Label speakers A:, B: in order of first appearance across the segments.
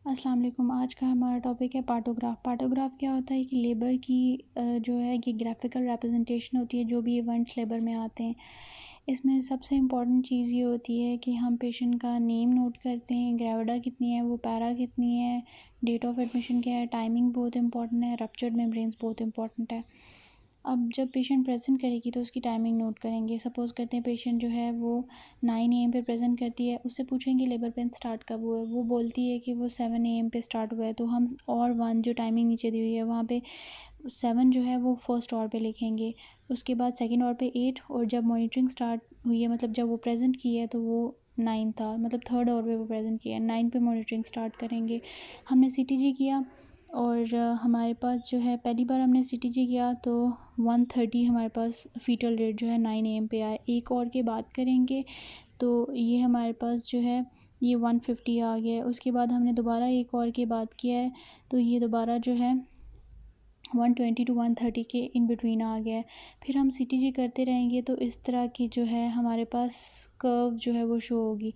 A: अस्सलाम वालेकुम। आज का हमारा टॉपिक है पार्टोग्राफ। पार्टोग्राफ क्या होता है कि लेबर की जो है ये ग्राफिकल रिप्रेजेंटेशन होती है जो भी इवेंट्स लेबर में आते हैं। इसमें सबसे इम्पॉर्टेंट चीज़ ये होती है कि हम पेशेंट का नेम नोट करते हैं, ग्रेविडा कितनी है, वो पैरा कितनी है, डेट ऑफ एडमिशन क्या है, टाइमिंग बहुत इंपॉर्टेंट है, रप्चर्ड मेम्ब्रेन्स बहुत इंपॉर्टेंट है। अब जब पेशेंट प्रेजेंट करेगी तो उसकी टाइमिंग नोट करेंगे। सपोज़ करते हैं पेशेंट जो है वो 9 AM पे प्रेजेंट करती है, उससे पूछेंगे लेबर पेन स्टार्ट कब हुआ है, वो बोलती है कि वो 7 AM पे स्टार्ट हुआ है, तो हम और 1 जो टाइमिंग नीचे दी हुई है वहाँ पे 7 जो है वो फर्स्ट और पे लिखेंगे, उसके बाद सेकंड और पे 8, और जब मॉनिटरिंग स्टार्ट हुई है मतलब जब वो प्रेजेंट की है तो वो 9 था, मतलब थर्ड और पे वो प्रेजेंट किया है, 9 पे मॉनिटरिंग स्टार्ट करेंगे। हमने CTG किया और हमारे पास जो है पहली बार हमने CTG किया तो 130 हमारे पास फीटल रेट जो है 9 AM पे आया। एक और की बात करेंगे तो ये हमारे पास जो है ये 150 आ गया है। उसके बाद हमने दोबारा एक और की बात किया है तो ये दोबारा जो है 120 to 130 के इन बिटवीन आ गया है। फिर हम CTG करते रहेंगे तो इस तरह की जो है हमारे पास कर्व जो है वो शो होगी।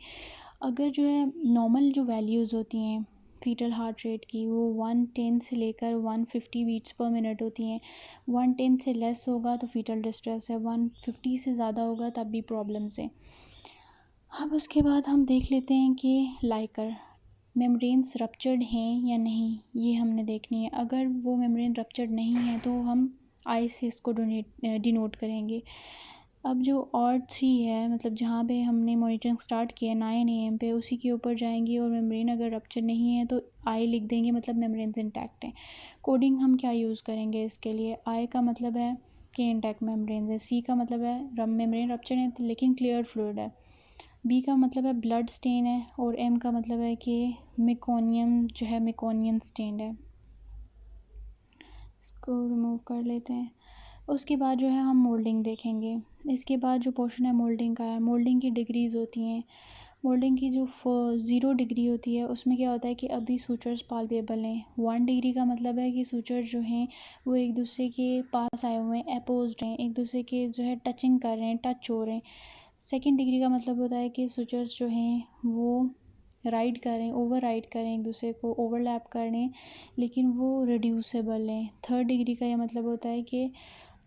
A: अगर जो है नॉर्मल जो वैल्यूज़ होती हैं फीटल हार्ट रेट की वो 110 से लेकर 150 बीट्स पर मिनट होती हैं। 110 से लेस होगा तो फीटल डिस्ट्रेस है, 150 से ज़्यादा होगा तब भी प्रॉब्लम्स है। अब उसके बाद हम देख लेते हैं कि लाइकर मेम्ब्रेन्स रप्चर्ड हैं या नहीं, ये हमने देखनी है। अगर वो मेम्ब्रेन रप्चर्ड नहीं है तो हम आई से इसको डिनोट करेंगे। अब जो और 3 है मतलब जहाँ पे हमने मॉनिटरिंग स्टार्ट किया 9 AM पे उसी के ऊपर जाएंगे और मेम्ब्रेन अगर रप्चर नहीं है तो आई लिख देंगे, मतलब मेम्ब्रेन्स इंटैक्ट हैं। कोडिंग हम क्या यूज़ करेंगे इसके लिए, आई का मतलब है कि इंटैक्ट मेम्ब्रेन्स है, सी का मतलब है मेम्ब्रेन रप्चर है लेकिन क्लियर फ्लूइड है, बी का मतलब है ब्लड स्टेन है, और एम का मतलब है कि मेकोनियम जो है मेकोनियन स्टेन है। इसको रिमूव कर लेते हैं। उसके बाद जो है हम मोल्डिंग देखेंगे। इसके बाद जो पोर्शन है मोल्डिंग का है, मोल्डिंग की डिग्रीज़ होती हैं। मोल्डिंग की जो 0 डिग्री होती है उसमें क्या होता है कि अभी सूचर्स पाल्पेबल हैं। 1 डिग्री का मतलब है कि सूचर जो हैं वो एक दूसरे के पास आए हुए हैं, अपोज्ड हैं, एक दूसरे के जो है टचिंग कर रहे हैं, टच हो रहे हैं। सेकंड डिग्री का मतलब होता है कि सूचर्स जो हैं वो राइड करें, ओवर राइड करें, एक दूसरे को ओवरलैप करें लेकिन वो रिड्यूसेबल हैं। थर्ड डिग्री का ये मतलब होता है कि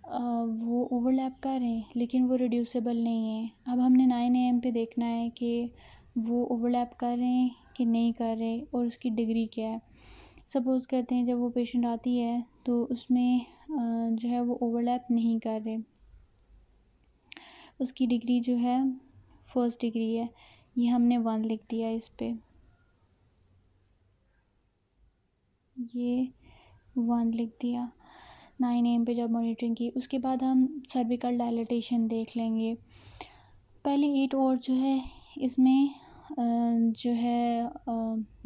A: वो ओवरलैप कर रहे हैं लेकिन वो रिड्यूसेबल नहीं है। अब हमने 9 AM पे देखना है कि वो ओवरलैप कर रहे हैं कि नहीं कर रहे और उसकी डिग्री क्या है। सपोज़ करते हैं जब वो पेशेंट आती है तो उसमें जो है वो ओवरलैप नहीं कर रहे, उसकी डिग्री जो है फर्स्ट डिग्री है, ये हमने 1 लिख दिया इस पे, ये 1 लिख दिया 9 AM पे जब मॉनिटरिंग की। उसके बाद हम सर्विकल डायलिटेशन देख लेंगे। पहले 8 और जो है इसमें जो है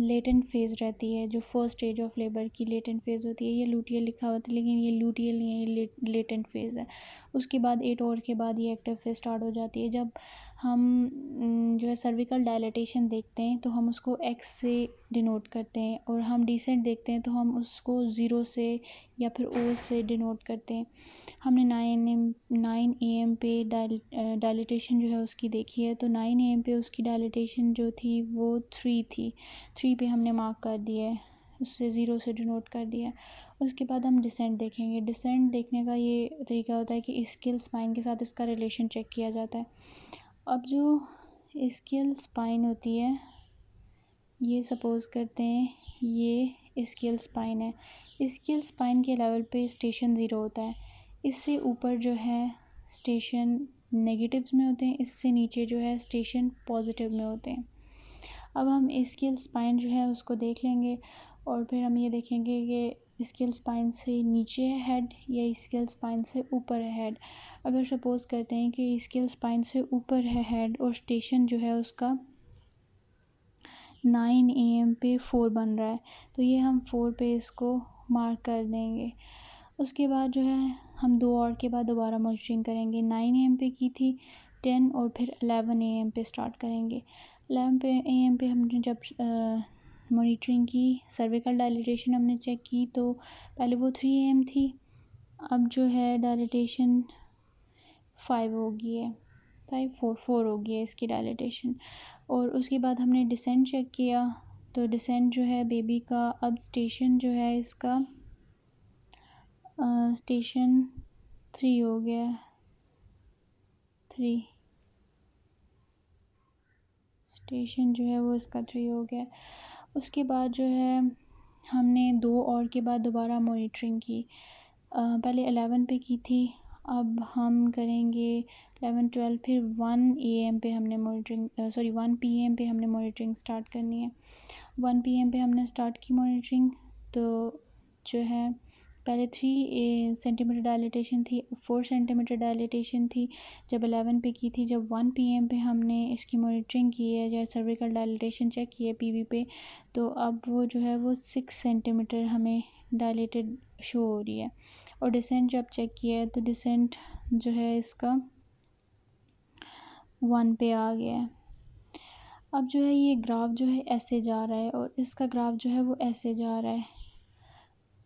A: लेटेंट फेज़ रहती है, जो फर्स्ट स्टेज ऑफ लेबर की लेटेंट फेज़ होती है। ये लूटियल लिखा होता है लेकिन ये लूटियल नहीं है, ये लेटेंट फेज़ है। उसके बाद 8 और के बाद ये एक्टिव फेज़ स्टार्ट हो जाती है। जब हम जो है सर्विकल डायलिटेशन देखते हैं तो हम उसको एक्स से डिनोट करते हैं, और हम डिसेंट देखते हैं तो हम उसको 0 से या फिर ओ से डिनोट करते हैं। हमने 9 AM पे डायलिटेशन जो है उसकी देखी है तो 9 AM पे उसकी डायलिटेशन जो थी वो 3 थी, 3 पे हमने मार्क कर दिया है, उससे 0 से डिनोट कर दिया है। उसके बाद हम डिसेंट देखेंगे। डिसेंट देखने का ये तरीका होता है कि स्केल स्पाइन के साथ इसका रिलेशन चेक किया जाता है। अब जो स्केल स्पाइन होती है, ये सपोज़ करते हैं ये स्केल स्पाइन है, स्केल स्पाइन के लेवल पे स्टेशन 0 होता है, इससे ऊपर जो है स्टेशन नेगेटिव्स में होते हैं, इससे नीचे जो है स्टेशन पॉजिटिव में होते हैं। अब हम स्केल स्पाइन जो है उसको देख लेंगे और फिर हम ये देखेंगे कि स्केल स्पाइन से नीचे है हेड या स्केल स्पाइन से ऊपर है हेड। अगर सपोज़ करते हैं कि स्केल स्पाइन से ऊपर है हेड और स्टेशन जो है उसका 9 AM पे 4 बन रहा है तो ये हम 4 पे इसको मार्क कर देंगे। उसके बाद जो है हम 2 और के बाद दोबारा मॉनिटरिंग करेंगे। 9 AM पे की थी, 10 और फिर 11 AM पे स्टार्ट करेंगे। 11 AM पे हमने जब मॉनिटरिंग की, सर्विकल डायलिटेशन हमने चेक की तो पहले वो 3 AM थी, अब जो है डायलिटेशन 5 हो गई है, 4 हो गई है इसकी डायलिटेशन। और उसके बाद हमने डिसेंट चेक किया तो डिसेंट जो है बेबी का, अब स्टेशन जो है इसका स्टेशन 3 हो गया, 3 स्टेशन जो है वो इसका 3 हो गया। उसके बाद जो है हमने 2 और के बाद दोबारा मॉनिटरिंग की। पहले 11 पे की थी, अब हम करेंगे 11, 12, फिर 1 AM पे हमने मॉनिटरिंग 1 PM पे हमने मॉनिटरिंग स्टार्ट करनी है। 1 PM पे हमने स्टार्ट की मॉनिटरिंग। तो जो है पहले 3 सेंटीमीटर डायलिटेशन थी, 4 सेंटीमीटर डायलिटेशन थी जब 11 पे की थी। जब 1 PM पे हमने इसकी मॉनिटरिंग की है, या सर्विकल डायलिटेशन चेक की है PV पे, तो अब वो जो है वो 6 सेंटीमीटर हमें डायलेटेड शो हो रही है। और डिसेंट जब चेक किया है तो डिसेंट जो है इसका 1 पे आ गया है। अब जो है ये ग्राफ जो है ऐसे जा रहा है और इसका ग्राफ जो है वो ऐसे जा रहा है।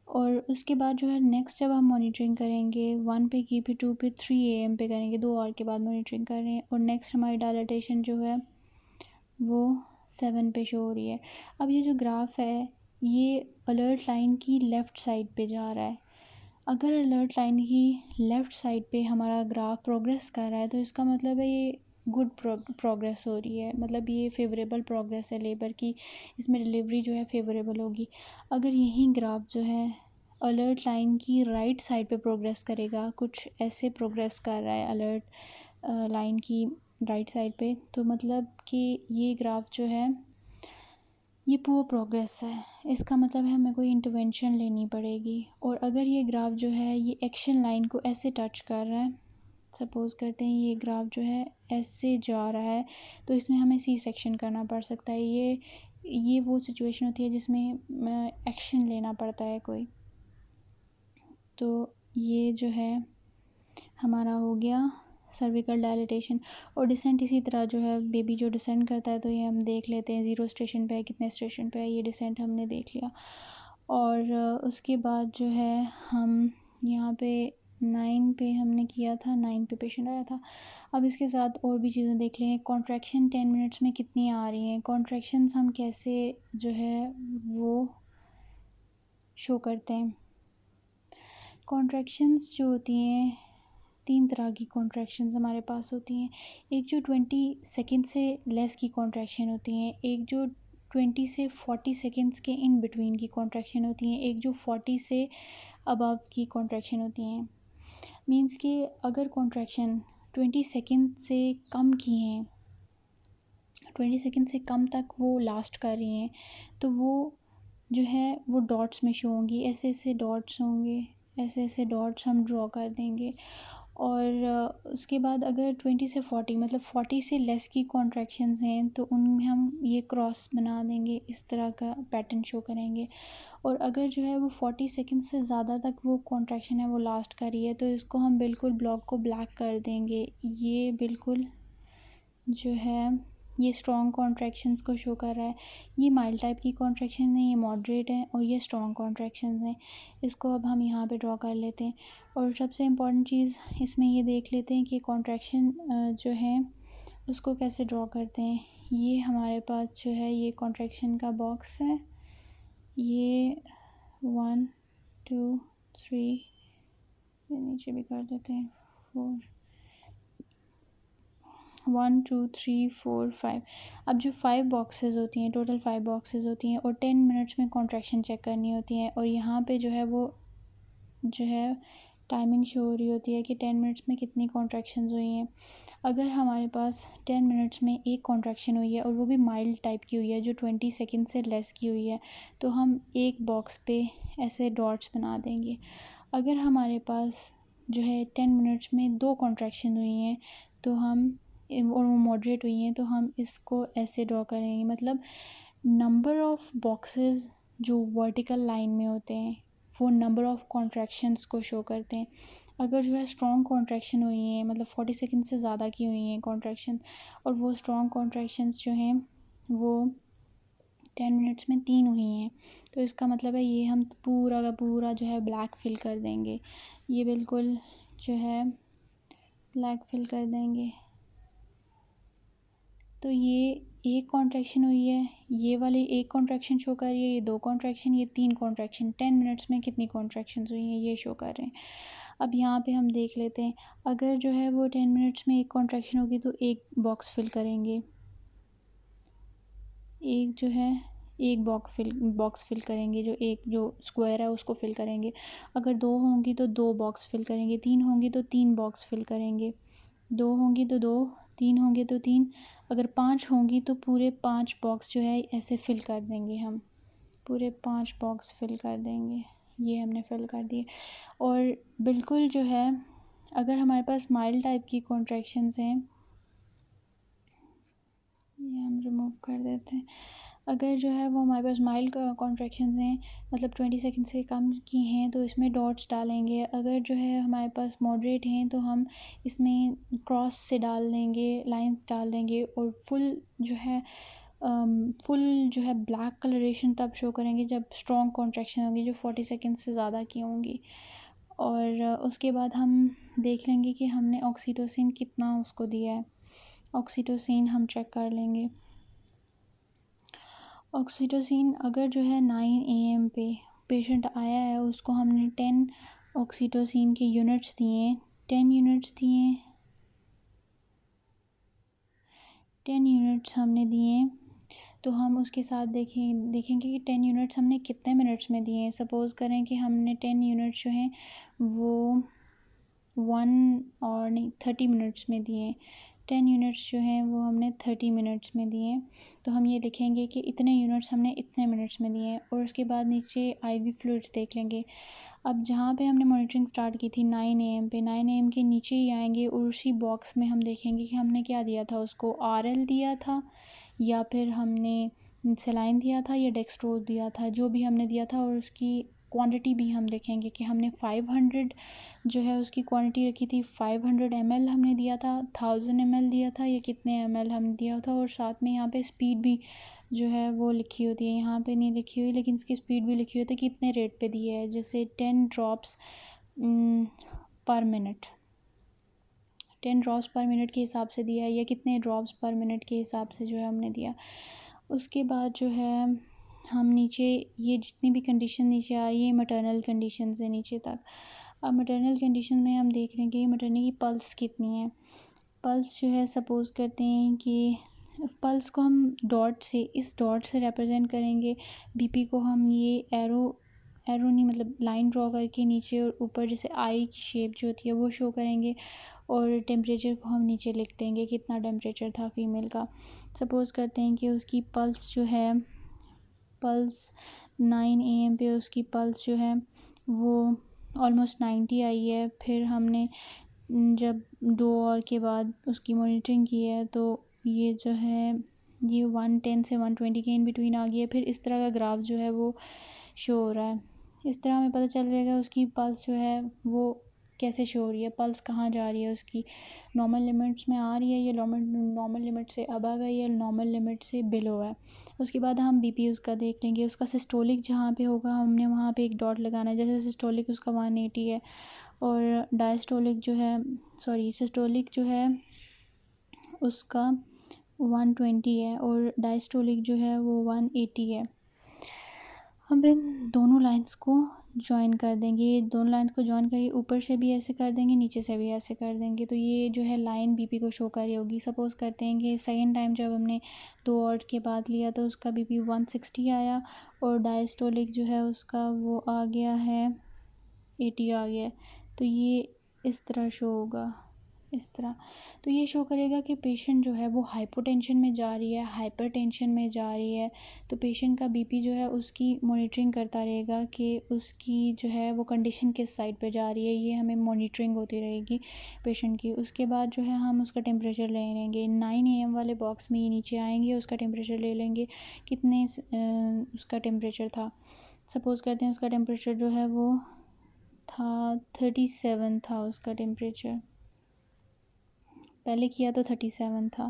A: और उसके बाद जो है नेक्स्ट जब हम मॉनिटरिंग करेंगे 1 पे की, फिर 2 पे, 3 AM पे करेंगे, 2 और के बाद मॉनिटरिंग कर रहे हैं। और नेक्स्ट हमारी डायलिटेशन जो है वो 7 पे शो हो रही है। अब ये जो ग्राफ है ये अलर्ट लाइन की लेफ़्ट साइड पे जा रहा है। अगर अलर्ट लाइन की लेफ़्ट साइड पे हमारा ग्राफ प्रोग्रेस कर रहा है तो इसका मतलब है ये गुड प्रोग्रेस हो रही है, मतलब ये फेवरेबल प्रोग्रेस है लेबर की, इसमें डिलीवरी जो है फेवरेबल होगी। अगर यही ग्राफ जो है अलर्ट लाइन की राइट साइड पे प्रोग्रेस करेगा, कुछ ऐसे प्रोग्रेस कर रहा है अलर्ट लाइन की राइट साइड पे, तो मतलब कि ये ग्राफ जो है ये पुअर प्रोग्रेस है। इसका मतलब है हमें कोई इंटरवेंशन लेनी पड़ेगी। और अगर ये ग्राफ जो है ये एक्शन लाइन को ऐसे टच कर रहा है, सपोज़ करते हैं ये ग्राफ जो है ऐसे जा रहा है, तो इसमें हमें सी सेक्शन करना पड़ सकता है। ये वो सिचुएशन होती है जिसमें एक्शन लेना पड़ता है कोई। तो ये जो है हमारा हो गया सर्विकल डायलिटेशन। और डिसेंट इसी तरह जो है बेबी जो डिसेंड करता है तो ये हम देख लेते हैं 0 स्टेशन पे है, कितने स्टेशन पे है, ये डिसेंट हमने देख लिया। और उसके बाद जो है हम यहाँ पे 9 पे हमने किया था, 9 पे पेशेंट आया था। अब इसके साथ और भी चीज़ें देख लेंगे। कॉन्ट्रैक्शन 10 मिनट्स में कितनी आ रही हैं, कॉन्ट्रैक्शंस हम कैसे जो है वो शो करते हैं। कॉन्ट्रैक्शंस जो होती हैं 3 तरह की कॉन्ट्रैक्शंस हमारे पास होती हैं। एक जो 20 सेकेंड से लेस की कॉन्ट्रैक्शन होती हैं, एक जो 20 से 40 सेकेंड्स के इन बिटवीन की कॉन्ट्रैक्शन होती हैं, एक जो 40 से अबव की कॉन्ट्रैक्शन होती हैं। मीन्स कि अगर कॉन्ट्रैक्शन 20 सेकेंड से कम की हैं, 20 सेकेंड से कम तक वो लास्ट कर रही हैं, तो वो जो है वो डॉट्स में शो होंगी, ऐसे ऐसे डॉट्स होंगे, ऐसे ऐसे डॉट्स हम ड्रॉ कर देंगे। और उसके बाद अगर 20 से 40 मतलब 40 से लेस की कॉन्ट्रैक्शंस हैं तो उनमें हम ये क्रॉस बना देंगे, इस तरह का पैटर्न शो करेंगे। और अगर जो है वो 40 सेकंड से ज़्यादा तक वो कॉन्ट्रैक्शन है वो लास्ट कर रही है तो इसको हम बिल्कुल ब्लॉक को ब्लैक कर देंगे। ये बिल्कुल जो है ये स्ट्रॉन्ग कॉन्ट्रैक्शंस को शो कर रहा है। ये माइल्ड टाइप की कॉन्ट्रैक्शन है, ये मॉडरेट है, और ये स्ट्रॉन्ग कॉन्ट्रैक्शंस हैं। इसको अब हम यहाँ पे ड्रॉ कर लेते हैं। और सबसे इम्पॉर्टेंट चीज़ इसमें ये देख लेते हैं कि कॉन्ट्रैक्शन जो है उसको कैसे ड्रॉ करते हैं। ये हमारे पास जो है ये कॉन्ट्रैक्शन का बॉक्स है, ये 1 2 3, नीचे भी कर देते हैं 4, 1 2 3 4 5। अब जो 5 बॉक्सेस होती हैं, टोटल 5 बॉक्सेस होती हैं और 10 मिनट्स में कॉन्ट्रैक्शन चेक करनी होती हैं। और यहाँ पे जो है वो जो है टाइमिंग शो हो रही होती है कि 10 मिनट्स में कितनी कॉन्ट्रैक्शंस हुई हैं। अगर हमारे पास 10 मिनट्स में एक कॉन्ट्रैक्शन हुई है और वो भी माइल्ड टाइप की हुई है जो 20 सेकेंड से लेस की हुई है, तो हम एक बॉक्स पे ऐसे डॉट्स बना देंगे। अगर हमारे पास जो है 10 मिनट्स में 2 कॉन्ट्रैक्शन हुई हैं तो हम और वो मॉडरेट हुई हैं तो हम इसको ऐसे ड्रॉ करेंगे। मतलब नंबर ऑफ़ बॉक्सेस जो वर्टिकल लाइन में होते हैं वो नंबर ऑफ़ कॉन्ट्रैक्शंस को शो करते हैं। अगर जो है स्ट्रॉन्ग कॉन्ट्रैक्शन हुई हैं, मतलब 40 सेकंड से ज़्यादा की हुई हैं कॉन्ट्रैक्शन, और वो स्ट्रॉन्ग कॉन्ट्रैक्शंस जो हैं वो 10 मिनट्स में 3 हुई हैं, तो इसका मतलब है ये हम पूरा का पूरा जो है ब्लैक फिल कर देंगे। ये बिल्कुल जो है ब्लैक फिल कर देंगे। तो ये एक कॉन्ट्रैक्शन हुई है, ये वाली एक कॉन्ट्रैक्शन शो कर रही है, ये 2 कॉन्ट्रैक्शन, ये 3 कॉन्ट्रैक्शन। 10 मिनट्स में कितनी कॉन्ट्रैक्शंस हुई हैं ये शो कर रहे हैं। अब यहाँ पे हम देख लेते हैं, अगर जो है वो 10 मिनट्स में एक कॉन्ट्रैक्शन होगी तो एक बॉक्स फिल करेंगे, एक जो है एक बॉक्स फिल करेंगे, जो स्क्वायर है उसको फिल करेंगे। अगर 2 होंगी तो 2 बॉक्स फिल करेंगे, 3 होंगी तो 3 बॉक्स फिल करेंगे, 2 होंगी तो 2, 3 होंगे तो 3, अगर 5 होंगी तो पूरे 5 बॉक्स जो है ऐसे फिल कर देंगे, हम पूरे 5 बॉक्स फिल कर देंगे। ये हमने फिल कर दिए। और बिल्कुल जो है अगर हमारे पास स्माइल टाइप की कॉन्ट्रैक्शंस हैं, ये हम रिमूव कर देते हैं। अगर जो है वो हमारे पास माइल्ड कॉन्ट्रैक्शंस हैं, मतलब 20 सेकंड से कम की हैं, तो इसमें डॉट्स डालेंगे। अगर जो है हमारे पास मॉडरेट हैं तो हम इसमें क्रॉस से डाल देंगे, लाइंस डाल देंगे। और फुल जो है ब्लैक कलरेशन तब शो करेंगे जब स्ट्रॉन्ग कॉन्ट्रैक्शन होगी, जो 40 सेकंड से ज़्यादा की होंगी। और उसके बाद हम देख लेंगे कि हमने ऑक्सीटोसिन कितना उसको दिया है। ऑक्सीटोसिन हम चेक कर लेंगे। ऑक्सीटोसिन अगर जो है 9 AM पे पेशेंट आया है, उसको हमने 10 ऑक्सीटोसिन के यूनिट्स दिए, 10 यूनिट्स दिए, 10 यूनिट्स हमने दिए। तो हम उसके साथ देखेंगे कि 10 यूनिट्स हमने कितने मिनट्स में दिए हैं। सपोज़ करें कि हमने 10 यूनिट्स जो हैं वो 30 मिनट्स में दिए। 10 यूनिट्स जो हैं वो हमने 30 मिनट्स में दिए। तो हम ये लिखेंगे कि इतने यूनिट्स हमने इतने मिनट्स में दिए। और उसके बाद नीचे IV फ्लूइड्स देख लेंगे। अब जहाँ पे हमने मॉनिटरिंग स्टार्ट की थी 9 AM पे, 9 AM के नीचे ही आएंगे और उसी बॉक्स में हम देखेंगे कि हमने क्या दिया था उसको, RL दिया था या फिर हमने सेलाइन दिया था या डेक्सट्रोज दिया था, जो भी हमने दिया था। और उसकी क्वांटिटी भी हम लिखेंगे कि हमने 500 जो है उसकी क्वांटिटी रखी थी, 500 ml हमने दिया था, 1000 ml दिया था, या कितने ml हमने दिया था। और साथ में यहाँ पे स्पीड भी जो है वो लिखी होती है, यहाँ पे नहीं लिखी हुई लेकिन इसकी स्पीड भी लिखी होती है कि कितने रेट पे दिया है। जैसे 10 ड्रॉप्स पर मिनट, 10 ड्रॉप्स पर मिनट के हिसाब से दिया है, या कितने ड्रॉप्स पर मिनट के हिसाब से जो है हमने दिया। उसके बाद जो है हम नीचे ये जितनी भी कंडीशन नीचे आ रही है मैटरनल कंडीशन से नीचे तक। अब मैटरनल कंडीशन में हम देख रहे हैं कि मैटरनल की पल्स कितनी है। पल्स जो है सपोज़ करते हैं कि पल्स को हम इस डॉट से रिप्रेजेंट करेंगे। बीपी को हम ये एरो नहीं, मतलब लाइन ड्रॉ करके नीचे और ऊपर जैसे आई की शेप जो होती है वो शो करेंगे। और टेम्परेचर को हम नीचे लिख देंगे कितना टेम्परेचर था फीमेल का। सपोज़ करते हैं कि उसकी पल्स जो है, पल्स 9 AM पे उसकी पल्स जो है वो ऑलमोस्ट 90 आई है। फिर हमने जब 2 आवर के बाद उसकी मॉनिटरिंग की है तो ये जो है ये 110 से 120 के इन बिटवीन आ गई है। फिर इस तरह का ग्राफ जो है वो शो हो रहा है। इस तरह हमें पता चल जाएगा उसकी पल्स जो है वो कैसे शो हो रही है, पल्स कहाँ जा रही है, उसकी नॉर्मल लिमिट्स में आ रही है या नॉर्मल लिमिट से अबव है या नॉर्मल लिमिट से बिलो है। उसके बाद हम बीपी उसका देख लेंगे। उसका सिस्टोलिक जहाँ पे होगा हमने वहाँ पे एक डॉट लगाना है। जैसे सिस्टोलिक उसका 180 है और डायस्टोलिक जो है सिस्टोलिक जो है उसका 120 है और डायस्टोलिक जो है वो 180 है। हम इन दोनों लाइंस को जॉइन कर देंगे। ये दोनों लाइंस को जॉइन करके ऊपर से भी ऐसे कर देंगे, नीचे से भी ऐसे कर देंगे। तो ये जो है लाइन बीपी को शो कर रही होगी। सपोज़ करते हैं कि सेकेंड टाइम जब हमने 2 आवर के बाद लिया तो उसका बीपी 160 आया और डायस्टोलिक जो है उसका वो आ गया है 80 आ गया। तो ये इस तरह शो होगा, इस तरह। तो ये शो करेगा कि पेशेंट जो है वो हाइपोटेंशन में जा रही है, हाइपरटेंशन में जा रही है। तो पेशेंट का बीपी जो है उसकी मॉनिटरिंग करता रहेगा कि उसकी जो है वो कंडीशन किस साइड पे जा रही है। ये हमें मॉनिटरिंग होती रहेगी पेशेंट की। उसके बाद जो है हम उसका टेम्परेचर ले लेंगे। 9 AM वाले बॉक्स में ये नीचे आएंगे, उसका टेम्परेचर ले लेंगे कितने उसका टेम्परेचर था। सपोज़ करते हैं उसका टेम्परेचर जो है वो था 37 था उसका टेम्परेचर, पहले किया तो 37 था।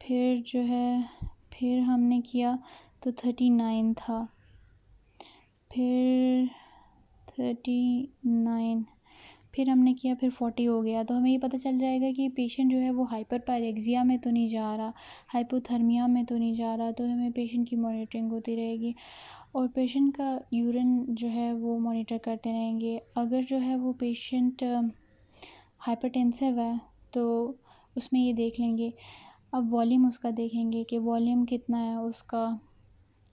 A: फिर जो है फिर हमने किया तो 39 था, फिर 39, फिर हमने किया, फिर 40 हो गया, तो हमें ये पता चल जाएगा कि पेशेंट जो है वो हाइपरपायरेक्सिया में तो नहीं जा रहा, हाइपोथर्मिया में तो नहीं जा रहा। तो हमें पेशेंट की मॉनिटरिंग होती रहेगी और पेशेंट का यूरिन जो है वो मॉनिटर करते रहेंगे। अगर जो है वो पेशेंट हाइपरटेंसिव है तो उसमें ये देख लेंगे। अब वॉल्यूम उसका देखेंगे कि वॉल्यूम कितना है, उसका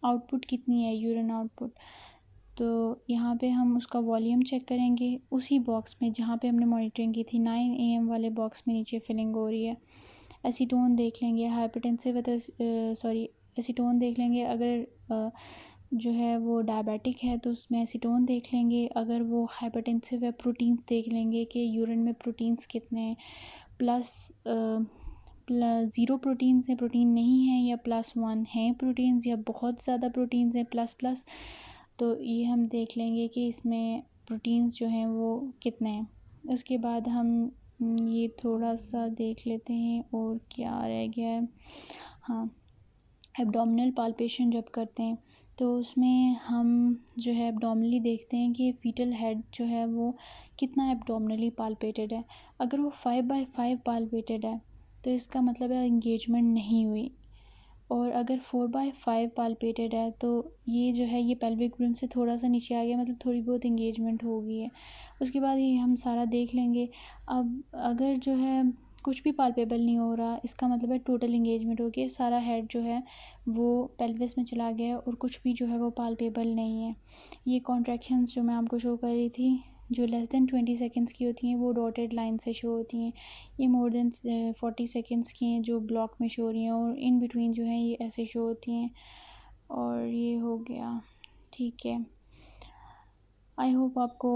A: आउटपुट कितनी है, यूरिन आउटपुट। तो यहाँ पे हम उसका वॉल्यूम चेक करेंगे उसी बॉक्स में जहाँ पे हमने मॉनिटरिंग की थी। 9 AM वाले बॉक्स में नीचे फिलिंग हो रही है। एसीटोन देख लेंगे, हाइपरटेंसिव है तो एसीटोन देख लेंगे। अगर जो है वो डायबिटिक है तो उसमें एसीटोन देख लेंगे। अगर वो हाइपरटेंसिव है, प्रोटीन्स देख लेंगे कि यूरिन में प्रोटीन्स कितने हैं, प्लस 0 प्रोटीन्स हैं, प्रोटीन नहीं है, या +1 हैं प्रोटीन्स, या बहुत ज़्यादा प्रोटीन्स हैं प्लस। तो ये हम देख लेंगे कि इसमें प्रोटीन्स जो हैं वो कितने हैं। उसके बाद हम ये थोड़ा सा देख लेते हैं और क्या रह गया है। हाँ, एब्डोमिनल पाल्पेशन जब करते हैं तो उसमें हम जो है एब्डोमिनली देखते हैं कि फीटल हेड जो है वो कितना एब्डोमिनली पाल्पेटेड है। अगर वो 5/5 पाल्पेटेड है तो इसका मतलब है इंगेजमेंट नहीं हुई, और अगर 4/5 पाल्पेटेड है तो ये जो है ये पेल्विक रिम से थोड़ा सा नीचे आ गया, मतलब थोड़ी बहुत इंगेजमेंट हो गई है। उसके बाद ये हम सारा देख लेंगे। अब अगर जो है कुछ भी पाल्पेबल नहीं हो रहा, इसका मतलब है टोटल इंगेजमेंट हो गई, सारा हेड जो है वो पेल्विस में चला गया और कुछ भी जो है वो पाल्पेबल नहीं है। ये कॉन्ट्रैक्शंस जो मैं आपको शो कर रही थी जो लेस देन 20 सेकेंड्स की होती हैं वो डॉटेड लाइन से शो होती हैं। ये मोर देन 40 सेकेंड्स की हैं जो ब्लॉक में शो हो रही हैं, और इन बिटवीन जो है ये ऐसे शो होती हैं। और ये हो गया, ठीक है। आई होप आपको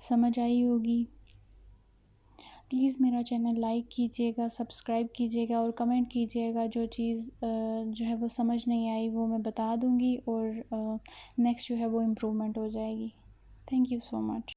A: समझ आई होगी। प्लीज़ मेरा चैनल लाइक कीजिएगा, सब्सक्राइब कीजिएगा और कमेंट कीजिएगा। जो चीज़ जो है वो समझ नहीं आई वो मैं बता दूँगी, और नेक्स्ट जो है वो इम्प्रूवमेंट हो जाएगी। Thank you so much.